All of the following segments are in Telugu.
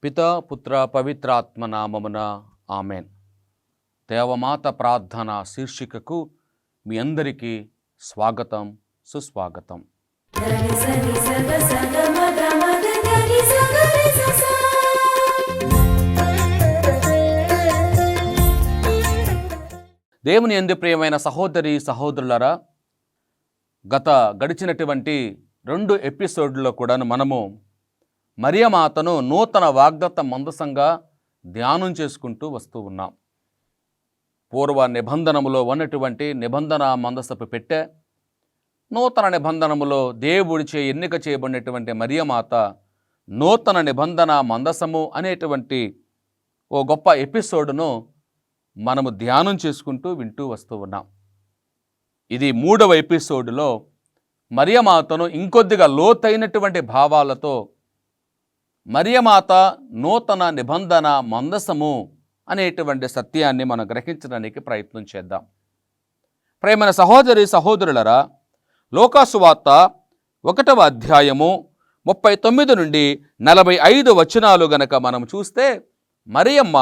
పితా పుత్ర పవిత్రాత్మ నామమున ఆమెన్. దేవమాత ప్రార్థన శీర్షికకు మీ అందరికీ స్వాగతం, సుస్వాగతం. దేవుని యందు ప్రియమైన సహోదరి సహోదరులారా, గడిచినటువంటి 2 ఎపిసోడ్లలో కూడాను మనము మరియమాతను నూతన వాగ్దత్త మందసంగా ధ్యానం చేసుకుంటూ వస్తూ ఉన్నాం. పూర్వ నిబంధనములో ఉన్నటువంటి నిబంధన మందసపు పెట్టె, నూతన నిబంధనములో దేవుడిచే ఎన్నిక చేయబడినటువంటి మరియమాత నూతన నిబంధన మందసము అనేటువంటి ఓ గొప్ప ఎపిసోడ్ను మనము ధ్యానం చేసుకుంటూ వింటూ వస్తూ ఉన్నాం. ఇది 3వ ఎపిసోడ్లో మరియమాతను ఇంకొద్దిగా లోతైనటువంటి భావాలతో మరియమాత నూతన నిబంధన మందసము అనేటువంటి సత్యాన్ని మనం గ్రహించడానికి ప్రయత్నం చేద్దాం. ప్రేమైన సహోదరి సహోదరులరా, లూకాసు వార్త 1వ అధ్యాయము 39 నుండి 45 వచనాలు గనక మనం చూస్తే, మరియమ్మ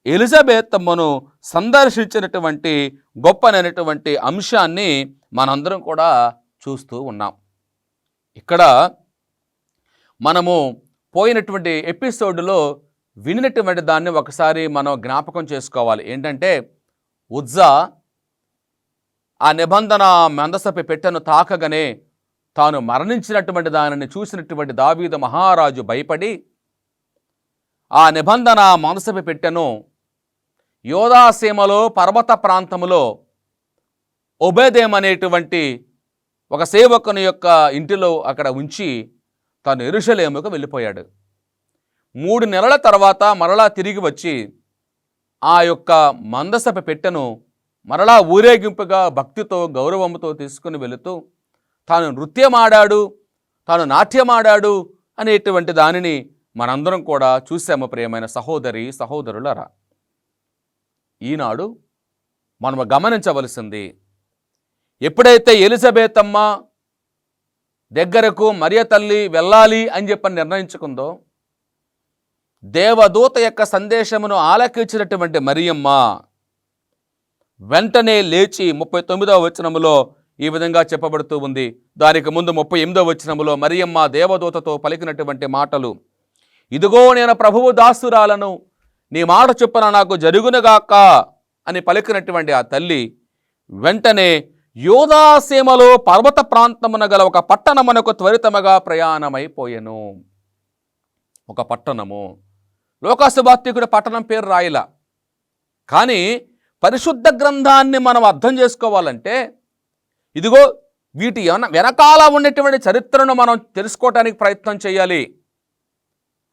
ఎలిజబెతమ్మను సందర్శించినటువంటి గొప్పనైనటువంటి అంశాన్ని మనందరం కూడా చూస్తూ ఉన్నాం. ఇక్కడ మనము పోయినటువంటి ఎపిసోడ్లో వినినటువంటి దాన్ని ఒకసారి మనం జ్ఞాపకం చేసుకోవాలి. ఏంటంటే, ఉజ్జా ఆ నిబంధన మందసపు పెట్టెను తాకగానే తాను మరణించినటువంటి దానిని చూసినటువంటి దావీదు మహారాజు భయపడి ఆ నిబంధన మందసపు పెట్టెను యోధాసీమలో పర్వత ప్రాంతములో ఒబేదేం అనేటువంటి ఒక సేవకుని యొక్క ఇంటిలో అక్కడ ఉంచి తాను యెరూషలేముకు వెళ్ళిపోయాడు. 3 నెలల తర్వాత మరలా తిరిగి వచ్చి ఆ యొక్క మందసపు పెట్టెను మరలా ఊరేగింపుగా భక్తితో గౌరవంతో తీసుకుని వెళుతూ తాను నృత్యమాడాడు, తాను నాట్యమాడాడు అనేటువంటి దానిని మనందరం కూడా చూసాము. ప్రియమైన సహోదరి సహోదరులరా, ఈనాడు మనము గమనించవలసింది, ఎప్పుడైతే ఎలిజబెతమ్మ దగ్గరకు మరియ తల్లి వెళ్ళాలి అని చెప్పని నిర్ణయించుకుందో, దేవదూత యొక్క సందేశమును ఆలకించినటువంటి మరియమ్మ వెంటనే లేచి 39వ వచనములో ఈ విధంగా చెప్పబడుతూ ఉంది. దానికి ముందు 38వ వచనములో మరియమ్మ దేవదూతతో పలికినటువంటి మాటలు, ఇదిగో నేను ప్రభువు దాసురాలను, నీ మాట చొప్పున నాకు జరుగునుగాక అని పలికినటువంటి ఆ తల్లి వెంటనే యోధాసీమలో పర్వత ప్రాంతమున గల ఒక పట్టణమునకు త్వరితముగా ప్రయాణమైపోయెను. ఒక పట్టణము, లూకాసు వార్తికుడి పట్టణం పేరు రాయల. కానీ పరిశుద్ధ గ్రంథాన్ని మనం అర్థం చేసుకోవాలంటే, ఇదిగో వీటి వెనకాల ఉన్నటువంటి చరిత్రను మనం తెలుసుకోవటానికి ప్రయత్నం చేయాలి.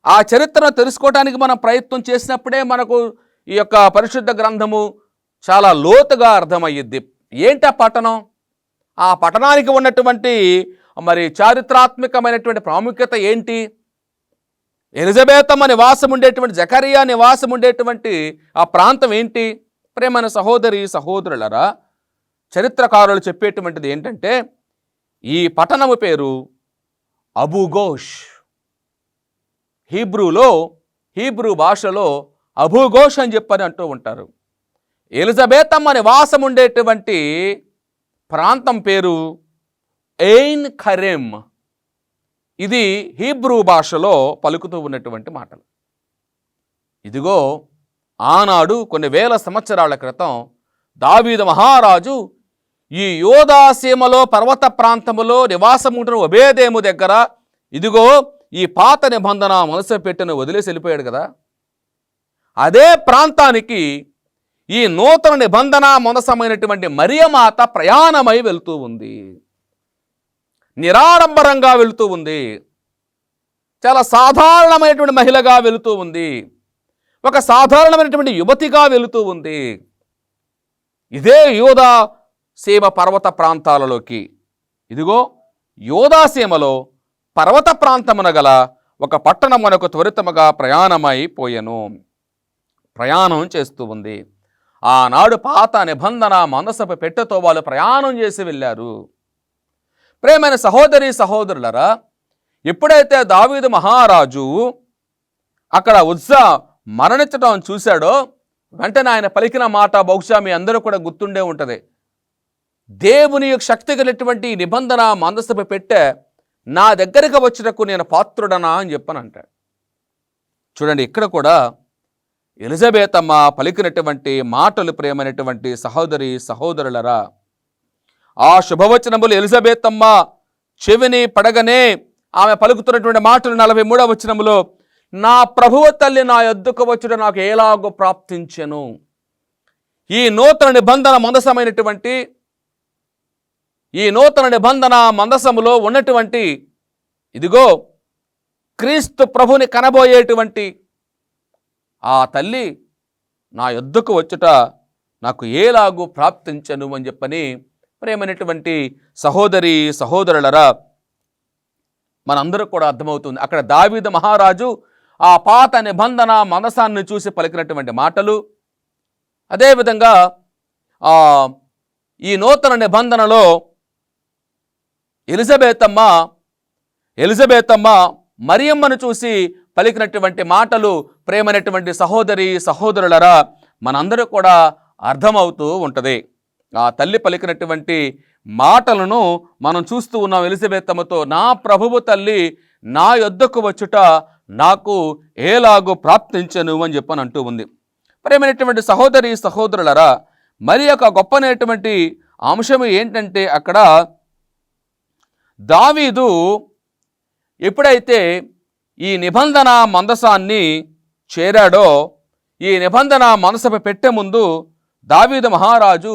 ఆ చరిత్రను తెలుసుకోవటానికి మనం ప్రయత్నం చేసినప్పుడే మనకు ఈ యొక్క పరిశుద్ధ గ్రంథము చాలా లోతుగా అర్థమయ్యిద్ది. ఏంటి ఆ పట్టణం? ఆ పట్టణానికి ఉన్నటువంటి చారిత్రాత్మకమైనటువంటి ప్రాముఖ్యత ఏంటి? ఎలిజబెతమ్మ నివాసం ఉండేటువంటి, జకరియా నివాసం ఉండేటువంటి ఆ ప్రాంతం ఏంటి? ప్రేమైన సహోదరి సహోదరులరా, చరిత్రకారులు చెప్పేటువంటిది ఏంటంటే, ఈ పట్టణము పేరు అబూగోష్. హీబ్రూ భాషలో అబూగోష్ అని చెప్పని అంటూ ఉంటారు. ఎలిజబెతమ్మ నివాసం ఉండేటువంటి ప్రాంతం పేరు ఎయిన్ ఖరెమ్. ఇది హీబ్రూ భాషలో పలుకుతూ ఉన్నటువంటి మాటలు. ఇదిగో ఆనాడు కొన్ని వేల సంవత్సరాల క్రితం దావీదు మహారాజు ఈ యోధాసీమలో పర్వత ప్రాంతములో నివాసం ఉంటున్న ఒబేదేము దగ్గర ఇదిగో ఈ పాత నిబంధన మందసపు పెట్టెను వదిలేసి వెళ్ళిపోయాడు కదా. అదే ప్రాంతానికి ఈ నూతన నిబంధన మందసమైనటువంటి మరియమాత ప్రయాణమై వెళ్తూ ఉంది. నిరాడంబరంగా వెళుతూ ఉంది. చాలా సాధారణమైనటువంటి మహిళగా వెళుతూ ఉంది. ఒక సాధారణమైనటువంటి యువతిగా వెళుతూ ఉంది. ఇదే యోధాసీమ పర్వత ప్రాంతాలలోకి, ఇదిగో యోధాసీమలో పర్వత ప్రాంతమున గల ఒక పట్టణమునకు త్వరితముగా ప్రయాణమైపోయెను. ప్రయాణం చేస్తూ ఉంది. ఆనాడు పాత నిబంధన మందసపు పెట్టెతో వాళ్ళు ప్రయాణం చేసి వెళ్ళారు. ప్రేమైన సహోదరి సహోదరులరా, ఎప్పుడైతే దావీదు మహారాజు అక్కడ ఉజ్జా మరణించడం చూశాడో వెంటనే ఆయన పలికిన మాట బహుశా మీ అందరూ కూడా గుర్తుండే ఉంటుంది. దేవుని యొక్క శక్తి కలిగినటువంటి నిబంధన మందసభ పెట్టే నా దగ్గరికి వచ్చినకు నేను పాత్రుడనా అని చెప్పని అంటాడు. చూడండి, ఇక్కడ కూడా ఎలిజబెత్ అమ్మ పలికినటువంటి మాటలు ప్రేమైనటువంటి సహోదరి సహోదరులరా, ఆ శుభవచనములు ఎలిజబెత్ అమ్మ చెవిని పడగనే ఆమె పలుకుతున్నటువంటి మాటలు 43వ వచనములో, నా ప్రభువు తల్లి నా యొద్దకు వచ్చుట నాకు ఎలాగో ప్రాప్తించెను. ఈ నూతన నిబంధన మందసమైనటువంటి ఈ నూతన నిబంధన మందసములో ఉన్నటువంటి ఇదిగో క్రీస్తు ప్రభుని కనబోయేటువంటి ఆ తల్లి నా యొద్దకు వచ్చుట నాకు ఏలాగూ ప్రాప్తించను అని చెప్పని ప్రేమైనటువంటి సహోదరి సహోదరులరా మనందరూ కూడా అర్థమవుతుంది. అక్కడ దావీదు మహారాజు ఆ పాత నిబంధన మందసాన్ని చూసి పలికినటువంటి మాటలు, అదేవిధంగా ఈ నూతన నిబంధనలో ఎలిజబెత్ అమ్మ మరియమ్మను చూసి పలికినటువంటి మాటలు ప్రేమైనటువంటి సహోదరి సహోదరులరా మనందరూ కూడా అర్థమవుతూ ఉంటుంది. ఆ తల్లి పలికినటువంటి మాటలను మనం చూస్తూ ఉన్నాం. ఎలిజబెత్ అమ్మతో నా ప్రభువు తల్లి నా యొద్దకు వచ్చుట నాకు ఏలాగూ ప్రాప్తించను అని చెప్పని అంటూ ఉంది. ప్రేమైనటువంటి సహోదరి సహోదరులరా మరి ఒక గొప్పనటువంటి అంశం ఏంటంటే, అక్కడ దావీదు ఎప్పుడైతే ఈ నిబంధన మందసాన్ని చేరాడో, ఈ నిబంధన మనసపై పెట్టే ముందు దావీదు మహారాజు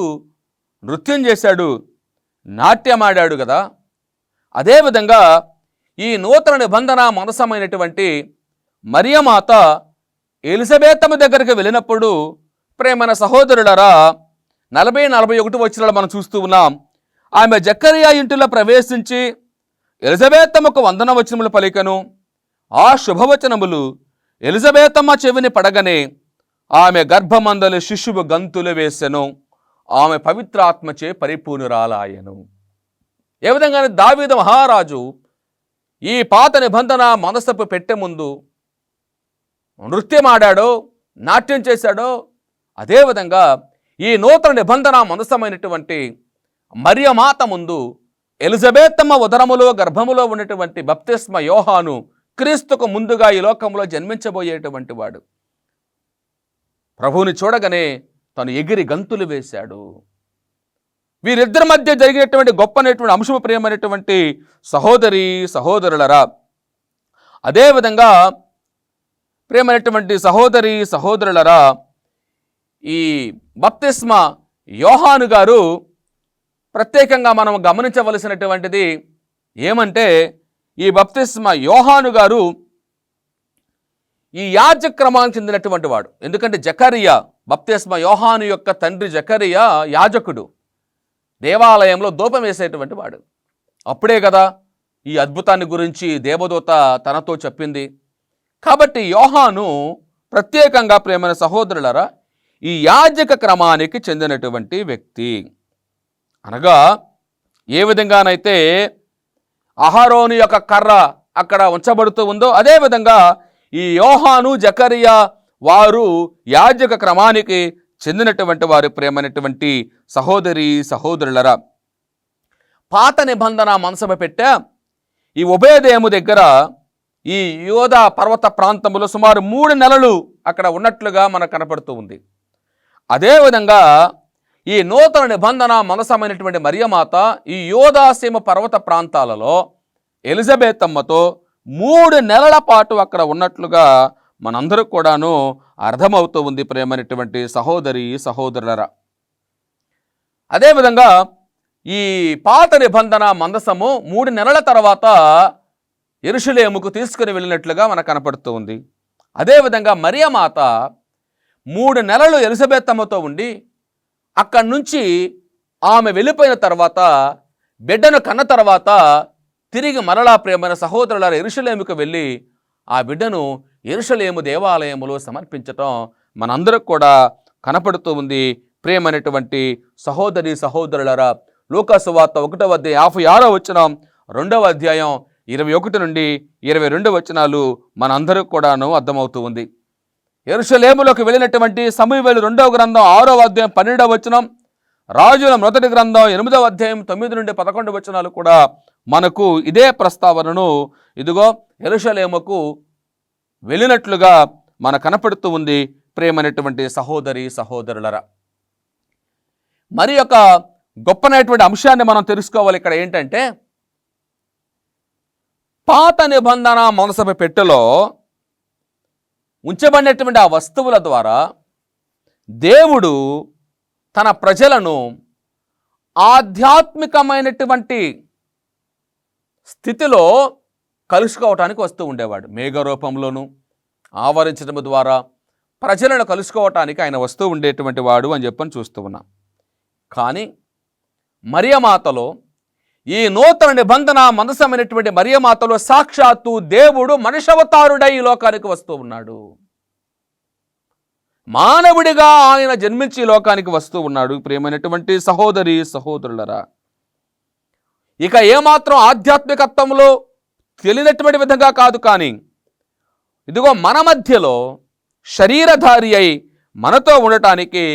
నృత్యం చేశాడు, నాట్యమాడాడు కదా. అదేవిధంగా ఈ నూతన నిబంధన మనసమైనటువంటి మరియమాత ఎలిజబెత్ అమ్మ దగ్గరికి వెళ్ళినప్పుడు ప్రేమైన సహోదరులరా 40-41 వచనాలు మనం చూస్తూ ఉన్నాం. ఆమె జకరియా ఇంటిలో ప్రవేశించి ఎలిజబెత్ అమ్మకు వందన వచనములు పలికెను. ఆ శుభవచనములు ఎలిజబెత్ అమ్మ చెవిని పడగనే ఆమె గర్భమందలి శిశువు గంతులు వేసెను. ఆమె పవిత్రాత్మచే పరిపూర్ణురాలాయెను. ఏ విధంగానే దావీదు మహారాజు ఈ పాత నిబంధన మనసపు పెట్టే ముందు నృత్యమాడాడో నాట్యం చేశాడో, అదేవిధంగా ఈ నూతన నిబంధన మనసమైనటువంటి మరియమాత ముందు ఎలిజబెత్ అమ్మ ఉదరములో గర్భములో ఉన్నటువంటి బప్తిస్మ యోహాను క్రీస్తుకు ముందుగా ఈ లోకంలో జన్మించబోయేటువంటి వాడు. ప్రభువుని చూడగానే తను ఎగిరి గంతులు వేశాడు. వీరిద్దరి మధ్య జరిగినటువంటి గొప్పనటువంటి అంశము ప్రియమైనటువంటి సహోదరి సహోదరులరా, అదేవిధంగా ప్రియమైనటువంటి సహోదరి సహోదరులరా ఈ బప్తిస్మ యోహాను గారు ప్రత్యేకంగా మనం గమనించవలసినటువంటిది ఏమంటే, ఈ బప్తిస్మ యోహాను గారు ఈ యాజక్రమానికి చెందినటువంటి వాడు. ఎందుకంటే జకరియా, బప్తిస్మ యోహాను యొక్క తండ్రి జకరియా యాజకుడు, దేవాలయంలో ధూపం వేసేటువంటి వాడు. అప్పుడే కదా ఈ అద్భుతాన్ని గురించి దేవదూత తనతో చెప్పింది. కాబట్టి యోహాను ప్రత్యేకంగా ప్రేమైన సహోదరులరా ఈ యాజక క్రమానికి చెందినటువంటి వ్యక్తి. అనగా ఏ విధంగానైతే అహరోను యొక్క కర్ర అక్కడ ఉంచబడుతూ ఉందో, అదేవిధంగా ఈ యోహాను జకరియా వారు యాజక క్రమానికి చెందినటువంటి వారు. ప్రేమైనటువంటి సహోదరి సహోదరులరా పాత నిబంధన మనసభ పెట్టా ఈ ఉభయదేము దగ్గర ఈ యోధా పర్వత ప్రాంతంలో సుమారు 3 నెలలు అక్కడ ఉన్నట్లుగా మనకు కనపడుతూ ఉంది. అదేవిధంగా ఈ నూతన నిబంధన మనసమైనటువంటి మరియమాత ఈ యోధాసీమ పర్వత ప్రాంతాలలో ఎలిజబెత్ అమ్మతో 3 నెలల పాటు అక్కడ ఉన్నట్లుగా మనందరూ కూడాను అర్థమవుతూ ఉంది. ప్రేమైనటువంటి సహోదరి సహోదరులరా అదేవిధంగా ఈ పాత నిబంధన మందసము 3 నెలల తర్వాత యెరూషలేముకు తీసుకుని వెళ్ళినట్లుగా మనకు కనపడుతూ ఉంది. అదేవిధంగా మరియమాత 3 నెలలు ఎలిజబెత్ అమ్మతో ఉండి అక్కడి నుంచి ఆమె వెళ్ళిపోయిన తర్వాత బిడ్డను కన్న తర్వాత తిరిగి మరలా ప్రేమైన సహోదరుల యెరూషలేముకు వెళ్ళి ఆ బిడ్డను యెరూషలేము దేవాలయములో సమర్పించటం మనందరికి కూడా కనపడుతూ ఉంది. ప్రేమైనటువంటి సహోదరి సహోదరులరా లూకా సువార్త 1వ అధ్యాయం 56వ వచనం, 2వ అధ్యాయం 21 నుండి 22 వచనాలు మనందరికి కూడాను అర్థమవుతూ ఉంది. యెరూషలేములోకి వెళ్ళినటువంటి సమూయేలు 2వ గ్రంథం 6వ అధ్యాయం 12వ వచనం, రాజుల మొదటి గ్రంథం 8వ అధ్యాయం 9 నుండి 11 వచనాలు కూడా మనకు ఇదే ప్రస్తావనను ఇదిగో యెరూషలేముకు వెళ్ళినట్లుగా మన కనపడుతూ ఉంది. ప్రేమైనటువంటి సహోదరి సహోదరులరా, మరి ఒక గొప్పనైనటువంటి అంశాన్ని మనం తెలుసుకోవాలి. ఇక్కడ ఏంటంటే, పాత నిబంధన మనసభ పెట్టెలో ఉంచబడినటువంటి ఆ వస్తువుల ద్వారా దేవుడు తన ప్రజలను ఆధ్యాత్మికమైనటువంటి స్థితిలో కలుసుకోవటానికి వస్తూ ఉండేవాడు. మేఘరూపంలోను ఆవరించడం ద్వారా ప్రజలను కలుసుకోవటానికి ఆయన వస్తూ ఉండేటువంటి వాడు అని చెప్పని చూస్తూ ఉన్నాం. కానీ మరియమాతలో, ఈ నూతన నిబంధన మందసమైనటువంటి మరియమాతలో సాక్షాత్తు దేవుడు మనుష్యావతారుడై ఈ లోకానికి వస్తూ ఉన్నాడు. మానవుడిగా ఆయన జన్మించి ఈ లోకానికి వస్తూ ఉన్నాడు. ప్రియమైనటువంటి సహోదరి సహోదరులరా, ఇక ఏమాత్రం ఆధ్యాత్మికత్వంలో తెలియనటువంటి విధంగా కాదు, కానీ ఇదిగో మన మధ్యలో శరీరధారి అయి మనతో ఉండటానికి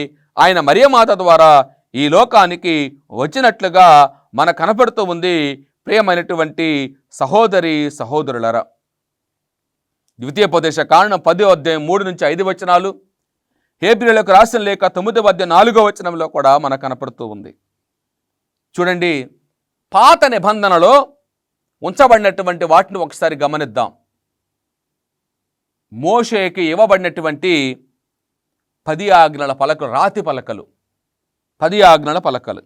ఆయన మరియమాత ద్వారా ఈ లోకానికి వచ్చినట్లుగా మన కనపడుతూ ఉంది. ప్రియమైనటువంటి సహోదరి సహోదరులరా, ద్వితీయోపదేశ కాండం 10వ అధ్యాయం 3 నుంచి 5 వచనాలు, హెబ్రీయులకు రాసిన లేఖ 9వ అధ్యాయం 4వ వచనంలో కూడా మనకు కనపడుతూ ఉంది. చూడండి, పాత నిబంధనలో ఉంచబడినటువంటి వాటిని ఒకసారి గమనిద్దాం. మోషేకి ఇవ్వబడినటువంటి 10 ఆజ్ఞల పలకలు, రాతి పలకలు, 10 ఆజ్ఞల పలకలు.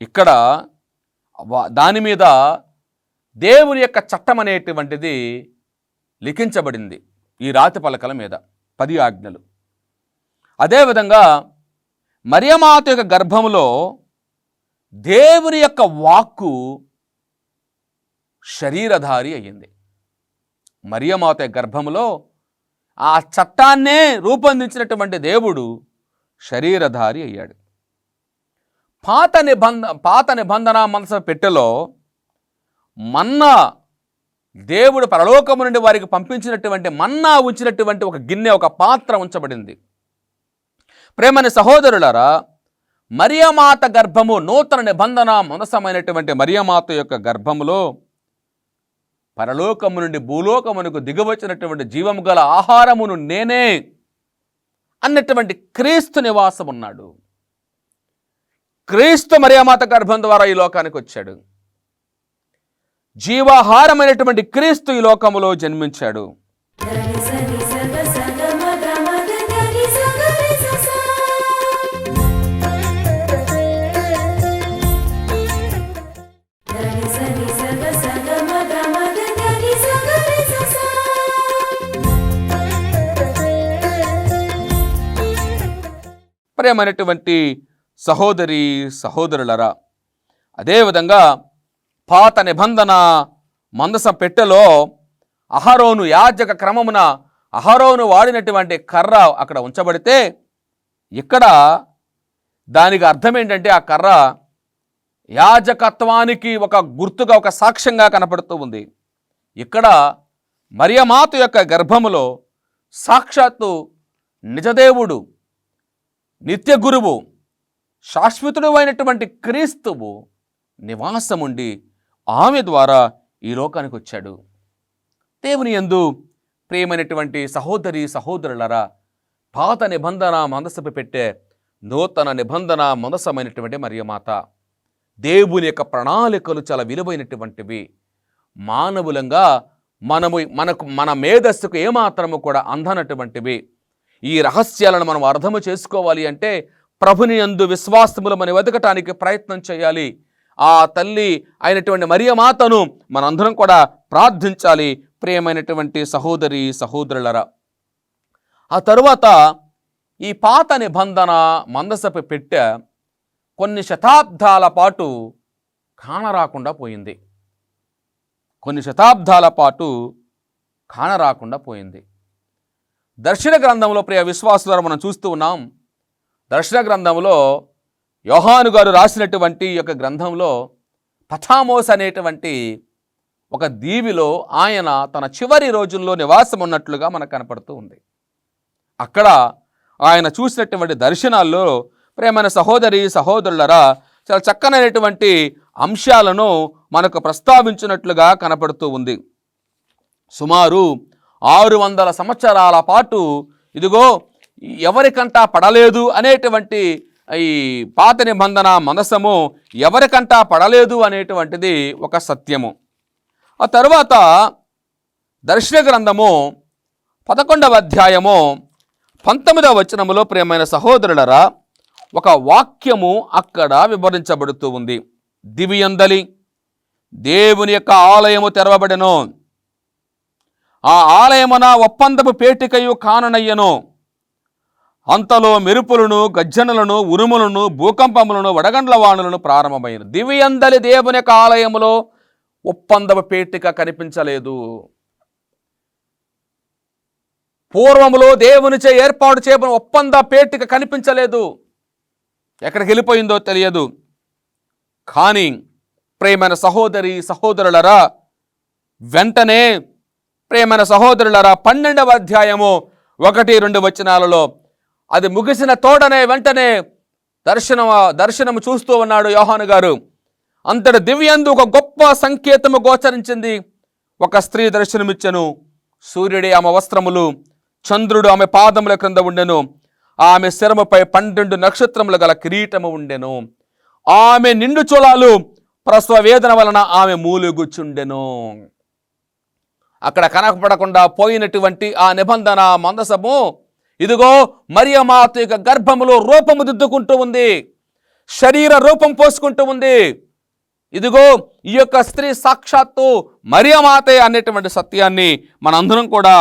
ఇక్కడ దాని మీద దేవుని యొక్క చట్టం అనేటువంటిది లిఖించబడింది. ఈ రాతి పలకల మీద 10 ఆజ్ఞలు. అదేవిధంగా మరియమాత యొక్క గర్భంలో దేవుని యొక్క వాక్కు శరీరధారి అయ్యింది. మరియమాత గర్భంలో ఆ చట్టాన్నే రూపొందించినటువంటి దేవుడు శరీరధారి అయ్యాడు. పాత నిబంధన మనసు పెట్టెలో మన్నా, దేవుడు పరలోకము నుండి వారికి పంపించినటువంటి మన్నా ఉంచినటువంటి ఒక గిన్నె, ఒక పాత్ర ఉంచబడింది. ప్రేమని సహోదరులారా, మరియమాత గర్భము, నూతన నిబంధన మనసమైనటువంటి మరియమాత యొక్క గర్భములో పరలోకము నుండి భూలోకమునకు దిగవచ్చినటువంటి జీవము గల ఆహారమును నేనే అన్నటువంటి క్రీస్తు నివాసం ఉన్నాడు. క్రీస్తు మరియమాత గర్భం ద్వారా ఈ లోకానికి వచ్చాడు. జీవాహారమైనటువంటి క్రీస్తు ఈ లోకములో జన్మించాడు. ప్రియమైనటువంటి సహోదరి సహోదరులరా, అదేవిధంగా పాత నిబంధన మందసం పెట్టెలో అహరోను యాజక క్రమమున అహరోను వాడినటువంటి కర్ర అక్కడ ఉంచబడితే, ఇక్కడ దానికి అర్థం ఏంటంటే ఆ కర్ర యాజకత్వానికి ఒక గుర్తుగా, ఒక సాక్ష్యంగా కనపడుతూ ఉంది. ఇక్కడ మరియమాత యొక్క గర్భములో సాక్షాత్తు నిజదేవుడు, నిత్య గురువు, శాశ్వతుడు అయినటువంటి క్రీస్తువు నివాసముండి ఆమె ద్వారా ఈ లోకానికి వచ్చాడు. దేవుని యందు ప్రియమైనటువంటి సహోదరి సహోదరులరా, పాత నిబంధన మందసపు పెట్టే నూతన నిబంధన మందసమైనటువంటి మరియమాత. దేవుని యొక్క ప్రణాళికలు చాలా విలువైనటువంటివి. మానవులంగా మన మేధస్సుకు ఏమాత్రము కూడా అందనటువంటివి. ఈ రహస్యాలను మనం అర్థము చేసుకోవాలి అంటే ప్రభుని యందు విశ్వాసములు మనం వెతకటానికి ప్రయత్నం చేయాలి. ఆ తల్లి అయినటువంటి మరియమాతను మనందరం కూడా ప్రార్థించాలి. ప్రియమైనటువంటి సహోదరి సహోదరులరా, ఆ తరువాత ఈ పాత నిబంధన మందసపు పెట్టె కొన్ని శతాబ్దాల పాటు కానరాకుండా పోయింది. దర్శన గ్రంథంలో ప్రియ విశ్వాసులారా మనం చూస్తూ ఉన్నాం. దర్శన గ్రంథంలో యోహాను గారు రాసినటువంటి యొక్క గ్రంథంలో పథామోస్ అనేటువంటి ఒక దీవిలో ఆయన తన చివరి రోజుల్లో నివాసం ఉన్నట్లుగా మనకు కనపడుతూ ఉంది. అక్కడ ఆయన చూసినటువంటి దర్శనాల్లో ప్రేమైన సహోదరి సహోదరులరా చాలా చక్కనైనటువంటి అంశాలను మనకు ప్రస్తావించినట్లుగా కనపడుతూ ఉంది. సుమారు 600 సంవత్సరాల పాటు ఇదిగో ఎవరికంటా పడలేదు అనేటువంటి ఈ పాత నిబంధన మనసము ఎవరికంటా పడలేదు అనేటువంటిది ఒక సత్యము. ఆ తర్వాత దర్శన గ్రంథము 11వ అధ్యాయము 19వ వచనములో ప్రియమైన సహోదరులరా ఒక వాక్యము అక్కడ వివరించబడుతూ ఉంది. దివియందలి దేవుని యొక్క ఆలయము తెరవబడెను, ఆ ఆలయమున ఒప్పందపు పేటికయు కాననయ్యను. అంతలో మెరుపులను గజ్జనలను ఉరుములను భూకంపములను వడగండ్ల వానులను ప్రారంభమైన. దివియందలి దేవుని యొక్క ఆలయములో ఒప్పందపు పేటిక కనిపించలేదు. పూర్వములో దేవునిచే ఏర్పాటు చేయబడిన ఒప్పంద పేటిక కనిపించలేదు. ఎక్కడికి వెళ్ళిపోయిందో తెలియదు. కానీ ప్రేమైన సహోదరి సహోదరులరా వెంటనే ప్రేమైన సహోదరులరా 12వ అధ్యాయము 1-2 వచనాలలో అది ముగిసిన తోడనే వెంటనే దర్శనము చూస్తూ ఉన్నాడు యోహాను గారు. అంతటి దివ్యందు ఒక గొప్ప సంకేతము గోచరించింది. ఒక స్త్రీ దర్శనమిచ్చెను. సూర్యుడి ఆమె వస్త్రములు, చంద్రుడు ఆమె పాదముల క్రింద ఉండెను. ఆమె శిరముపై 12 నక్షత్రములు గల కిరీటము ఉండెను. ఆమె నిండు చోళాలు ప్రసవ వేదన వలన ఆమె మూలుగుచుండెను. అక్కడ కనపడకుండా పోయినటువంటి ఆ నిబంధన మందసము ఇదిగో మరియమాత యొక్క గర్భములో రూపము దిద్దుకుంటూ ఉంది, శరీర రూపం పోసుకుంటూ ఉంది. ఇదిగో ఈ యొక్క స్త్రీ సాక్షాత్తు మరియమాతే అనేటువంటి సత్యాన్ని మనందరం కూడా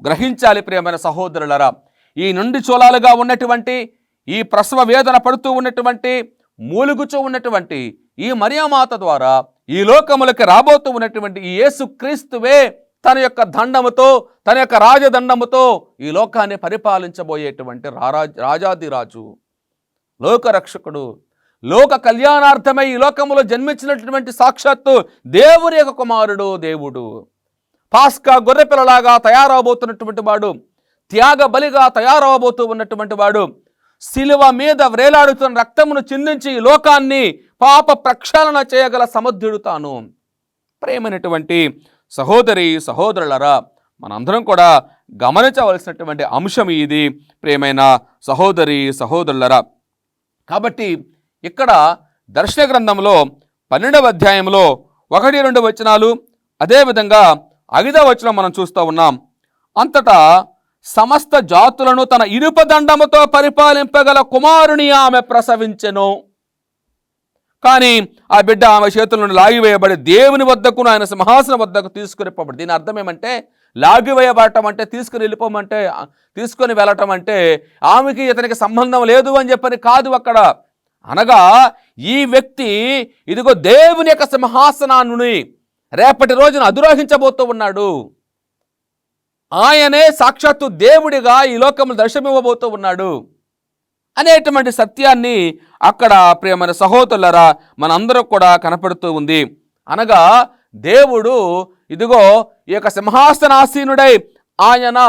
గ్రహించాలి. ప్రియమైన సహోదరులరా, ఈ నుండి చోళాలుగా ఉన్నటువంటి, ఈ ప్రసవ వేదన పడుతూ ఉన్నటువంటి, మూలుగుచూ ఉన్నటువంటి ఈ మరియమాత ద్వారా ఈ లోకములకి రాబోతూ ఉన్నటువంటి ఈ యేసు క్రీస్తువే తన యొక్క దండముతో, తన యొక్క రాజదండముతో ఈ లోకాన్ని పరిపాలించబోయేటువంటి రాజాదిరాజు, లోకరక్షకుడు, లోక కళ్యాణార్థమై ఈ లోకములో జన్మించినటువంటి సాక్షాత్తు దేవుని యొక్క కుమారుడు, దేవుడు పాస్కా గొర్రెపిల్లలాగా తయారవబోతున్నటువంటి వాడు, త్యాగ బలిగా తయారవబోతూ ఉన్నటువంటి వాడు, శిలువ మీద వ్రేలాడుతున్న రక్తమును చిందించి ఈ లోకాన్ని పాప ప్రక్షాళన చేయగల సమర్థుడు తాను. ప్రేమైనటువంటి సహోదరి సహోదరులరా, మనందరం కూడా గమనించవలసినటువంటి అంశం ఇది ప్రేమైన సహోదరి సహోదరులరా. కాబట్టి ఇక్కడ దర్శన గ్రంథంలో 12వ అధ్యాయంలో 1-2 వచనాలు, అదేవిధంగా 5వ వచనం మనం చూస్తూ ఉన్నాం. అంతటా సమస్త జాతులను తన ఇనుపదండముతో పరిపాలింపగల కుమారుని ఆమె ప్రసవించెను. కానీ ఆ బిడ్డ ఆమె చేతుల నుండి లాగివేయబడి దేవుని వద్దకు, ఆయన సింహాసనం వద్దకు తీసుకునిపోబడి. దీని అర్థం ఏమంటే లాగివేయబడటం అంటే తీసుకొని వెళ్ళటం అంటే ఆమెకి ఇతనికి సంబంధం లేదు అని చెప్పని కాదు అక్కడ. అనగా ఈ వ్యక్తి ఇదిగో దేవుని యొక్క సింహాసనాన్ని రేపటి రోజున అధిరోహించబోతూ ఉన్నాడు. ఆయనే సాక్షాత్తు దేవుడిగా ఈ లోకము దర్శనమివ్వబోతూ ఉన్నాడు అనేటువంటి సత్యాన్ని అక్కడ ప్రియమైన సహోదరులరా మనందరూ కూడా కనపడుతూ ఉంది. అనగా దేవుడు ఇదిగో ఈ యొక్క సింహాసనాసీనుడై ఆయన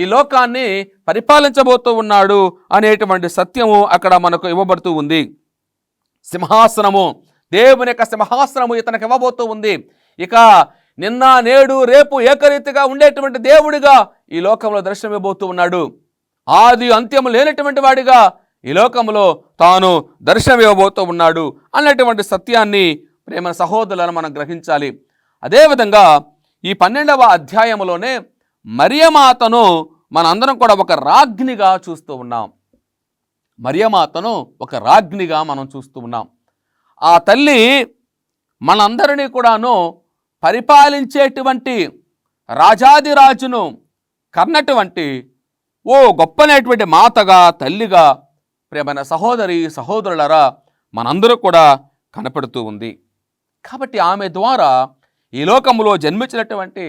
ఈ లోకాన్ని పరిపాలించబోతూ ఉన్నాడు అనేటువంటి సత్యము అక్కడ మనకు ఇవ్వబడుతూ ఉంది. సింహాసనము, దేవుని యొక్క సింహాసనము ఇతనికి ఇవ్వబోతూ ఉంది. ఇక నిన్న నేడు రేపు ఏకరీతిగా ఉండేటువంటి దేవుడిగా ఈ లోకంలో దర్శనమివ్వబోతూ ఉన్నాడు. ఆది అంత్యము లేనటువంటి వాడిగా ఈ లోకంలో తాను దర్శనమివ్వబోతూ ఉన్నాడు అన్నటువంటి సత్యాన్ని ప్రేమ సహోదరులను మనం గ్రహించాలి. అదేవిధంగా ఈ 12వ అధ్యాయములోనే మరియమాతను మనందరం కూడా ఒక రాజ్ఞిగా చూస్తూ ఉన్నాం. మరియమాతను ఒక రాజ్ఞిగా మనం చూస్తూ ఉన్నాం. ఆ తల్లి మనందరినీ కూడాను పరిపాలించేటువంటి రాజాదిరాజును కన్నటువంటి ఓ గొప్పనటువంటి మాతగా, తల్లిగా ప్రియమైన సహోదరి సహోదరులరా మనందరూ కూడా కనపడుతూ ఉంది. కాబట్టి ఆమె ద్వారా ఈ లోకములో జన్మించినటువంటి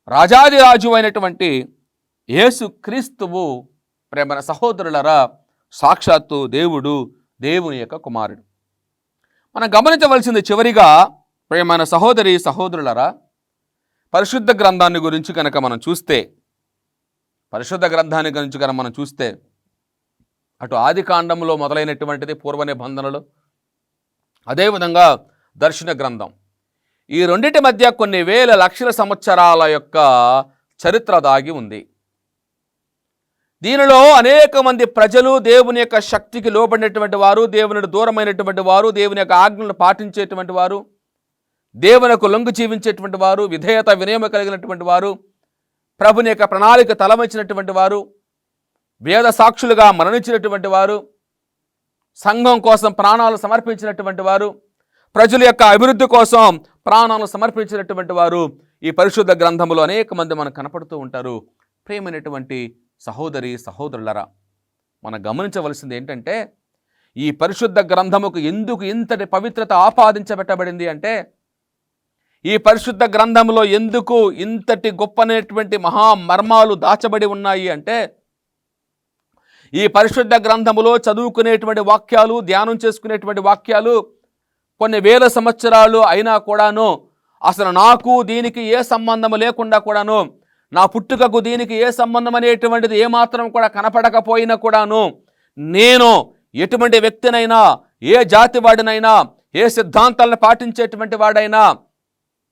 రాజాదిరాజు అయినటువంటి యేసు క్రీస్తువు ప్రేమైన సహోదరులరా సాక్షాత్తు దేవుడు, దేవుని యొక్క కుమారుడు. మనం గమనించవలసింది చివరిగా ప్రియమైన సహోదరి సహోదరులరా, పరిశుద్ధ గ్రంథాన్ని గురించి కనుక మనం చూస్తే, అటు ఆది కాండంలో మొదలైనటువంటిది పూర్వ నిబంధనలు, అదేవిధంగా దర్శన గ్రంథం, ఈ రెండిటి మధ్య కొన్ని వేల లక్షల సంవత్సరాల యొక్క చరిత్ర దాగి ఉంది. దీనిలో అనేక మంది ప్రజలు దేవుని యొక్క శక్తికి లోబడినటువంటి వారు, దేవునికి దూరమైనటువంటి వారు, దేవుని యొక్క ఆజ్ఞలను పాటించేటువంటి వారు, దేవునికి లొంగు జీవించేటువంటి వారు, విధేయత వినయము కలిగినటువంటి వారు, ప్రభుని యొక్క ప్రణాళిక తలవంచినటువంటి వారు, వేద సాక్షులుగా మరణించినటువంటి వారు, సంఘం కోసం ప్రాణాలు సమర్పించినటువంటి వారు, ప్రజల యొక్క అభివృద్ధి కోసం ప్రాణాలను సమర్పించినటువంటి వారు ఈ పరిశుద్ధ గ్రంథంలో అనేక మంది మనకు కనపడుతూ ఉంటారు. ప్రియమైనటువంటి సహోదరి సహోదరులరా, మనం గమనించవలసింది ఏంటంటే, ఈ పరిశుద్ధ గ్రంథముకు ఎందుకు ఇంతటి పవిత్రత ఆపాదించబెట్టబడింది అంటే, ఈ పరిశుద్ధ గ్రంథంలో ఎందుకు ఇంతటి గొప్పనటువంటి మహామర్మాలు దాచబడి ఉన్నాయి అంటే, ఈ పరిశుద్ధ గ్రంథములో చదువుకునేటువంటి వాక్యాలు, ధ్యానం చేసుకునేటువంటి వాక్యాలు కొన్ని వేల సంవత్సరాలు అయినా కూడాను అసలు నాకు దీనికి ఏ సంబంధము లేకుండా కూడాను, నా పుట్టుకకు దీనికి ఏ సంబంధం అనేటువంటిది ఏమాత్రం కూడా కనపడకపోయినా కూడాను, నేను ఎటువంటి వ్యక్తినైనా, ఏ జాతి వాడినైనా, ఏ సిద్ధాంతాలను పాటించేటువంటి వాడైనా,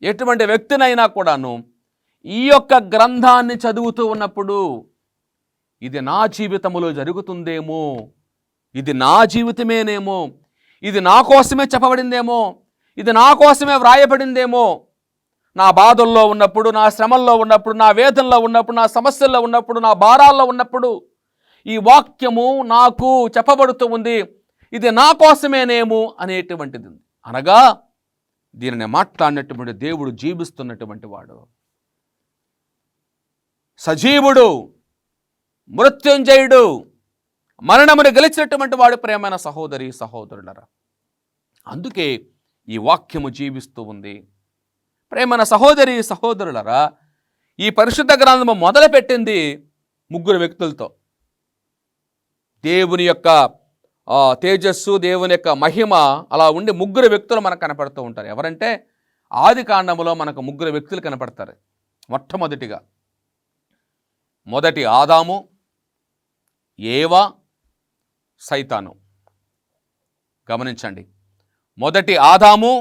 ఎటువంటి వ్యక్తినైనా కూడాను ఈ యొక్క గ్రంథాన్ని చదువుతూ ఉన్నప్పుడు ఇది నా జీవితంలో జరుగుతుందేమో, ఇది నా జీవితమేనేమో, ఇది నా కోసమే చెప్పబడిందేమో, ఇది నా కోసమే వ్రాయబడిందేమో, నా బాధల్లో ఉన్నప్పుడు, నా శ్రమల్లో ఉన్నప్పుడు, నా వేదనలో ఉన్నప్పుడు, నా సమస్యల్లో ఉన్నప్పుడు, నా భారాల్లో ఉన్నప్పుడు ఈ వాక్యము నాకు చెప్పబడుతూ ఉంది, ఇది నా కోసమేనేమో అనేటువంటిది. అనగా దీనిని మాట్లాడినటువంటి దేవుడు జీవిస్తున్నటువంటి వాడు, సజీవుడు, మృత్యుంజయుడు, మరణమును గెలిచినటువంటి వాడు. ప్రియమైన సహోదరి సహోదరులరా, అందుకే ఈ వాక్యము జీవిస్తూ ఉంది. ప్రియమైన సహోదరి సహోదరులరా, ఈ పరిశుద్ధ గ్రంథము మొదలుపెట్టింది ముగ్గురు వ్యక్తులతో. దేవుని యొక్క తేజస్సు, దేవుని యొక్క మహిమ అలా ఉండి ముగ్గురు వ్యక్తులు మనకు కనపడుతూ ఉంటారు. ఎవరంటే, ఆది కాండములో మనకు ముగ్గురు వ్యక్తులు కనపడతారు. మొదటి ఆదాము, ఏవా, సైతాను. గమనించండి, మొదటి ఆదాము,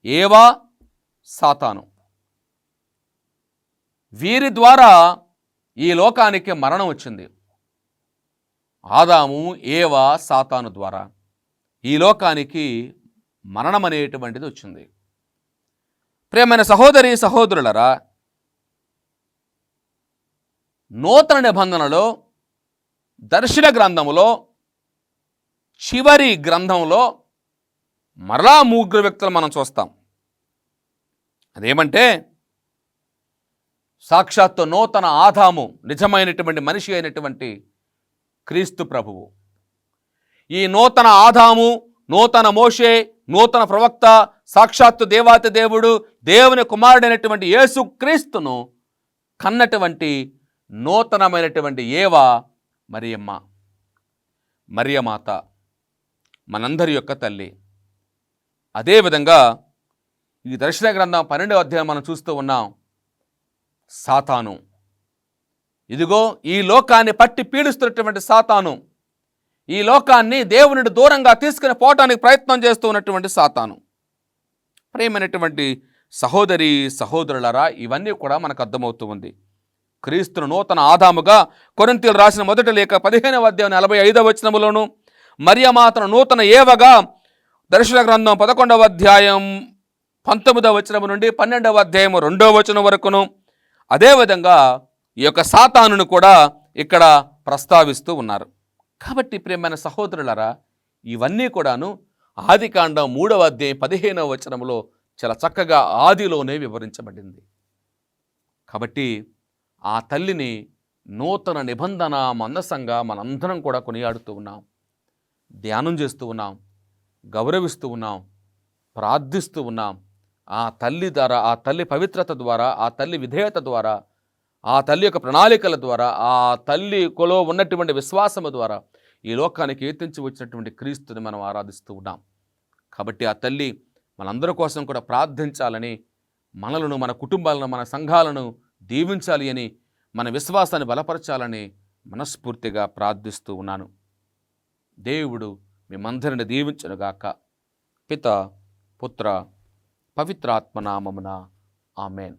ఏవా, సాతాను. వీరి ద్వారా ఈ లోకానికి మరణం వచ్చింది. ఆదాము, ఏవా, సాతాను ద్వారా ఈ లోకానికి మరణం అనేటువంటిది వచ్చింది. ప్రియమైన సహోదరి సహోదరులరా, నూతన నిబంధనలో దర్శన గ్రంథములో చివరి గ్రంథంలో మరలా ముగ్గురు వ్యక్తులు మనం చూస్తాం. అదేమంటే, సాక్షాత్తు నూతన ఆదాము, నిజమైనటువంటి మనిషి అయినటువంటి క్రీస్తు ప్రభువు. ఈ నూతన ఆదాము, నూతన మోషే, నూతన ప్రవక్త, సాక్షాత్తు దేవాతి దేవుడు, దేవుని కుమారుడైనటువంటి యేసు క్రీస్తును కన్నటువంటి నూతనమైనటువంటి ఏవా, మరియమాత, మనందరి యొక్క తల్లి. అదేవిధంగా ఈ దర్శన గ్రంథం 12వ అధ్యాయం మనం చూస్తూ ఉన్నాం. సాతాను, ఇదిగో ఈ లోకాన్ని పట్టి పీడిస్తున్నటువంటి సాతాను, ఈ లోకాన్ని దేవుని దూరంగా తీసుకుని పోవటానికి ప్రయత్నం చేస్తూ ఉన్నటువంటి సాతాను. ప్రియమైనటువంటి సహోదరి సహోదరులారా, ఇవన్నీ కూడా మనకు అర్థమవుతూ ఉంది. క్రీస్తును నూతన ఆదాముగా కొరింథీయులకు రాసిన మొదటి లేఖ 15వ అధ్యాయం 45వ వచనములోను, మరియమాతను నూతన ఏవగా దర్శన గ్రంథం 11వ అధ్యాయం 19వ వచనం నుండి 12వ అధ్యాయం 2వ వచనం వరకును, అదేవిధంగా ఈ యొక్క సాతానును కూడా ఇక్కడ ప్రస్తావిస్తూ ఉన్నారు. కాబట్టి ప్రియమైన సహోదరులారా, ఇవన్నీ కూడాను ఆదికాండం 3వ అధ్యాయం 15వ వచనంలో చాలా చక్కగా ఆదిలోనే వివరించబడింది. కాబట్టి ఆ తల్లిని నూతన నిబంధన మందసంగా మనందరం కూడా కొనియాడుతూ ఉన్నాం, ధ్యానం చేస్తూ ఉన్నాం, గౌరవిస్తూ ఉన్నాం, ప్రార్థిస్తూ ఉన్నాం. ఆ తల్లి ద్వారా, ఆ తల్లి పవిత్రత ద్వారా, ఆ తల్లి విధేయత ద్వారా, ఆ తల్లి యొక్క ప్రణాళికల ద్వారా, ఆ తల్లిలో ఉన్నటువంటి విశ్వాసము ద్వారా ఈ లోకానికి ఎత్తించి వచ్చినటువంటి క్రీస్తుని మనం ఆరాధిస్తూ ఉన్నాం. కాబట్టి ఆ తల్లి మనందరి కోసం కూడా ప్రార్థించాలని, మనలను, మన కుటుంబాలను, మన సంఘాలను దీవించాలి అని, మన విశ్వాసాన్ని బలపరచాలని మనస్ఫూర్తిగా ప్రార్థిస్తూ ఉన్నాను. దేవుడు మిమ్మందరిని దీవించునుగాక. పిత, పుత్ర, పవిత్రాత్మ నామమున ఆమేన్.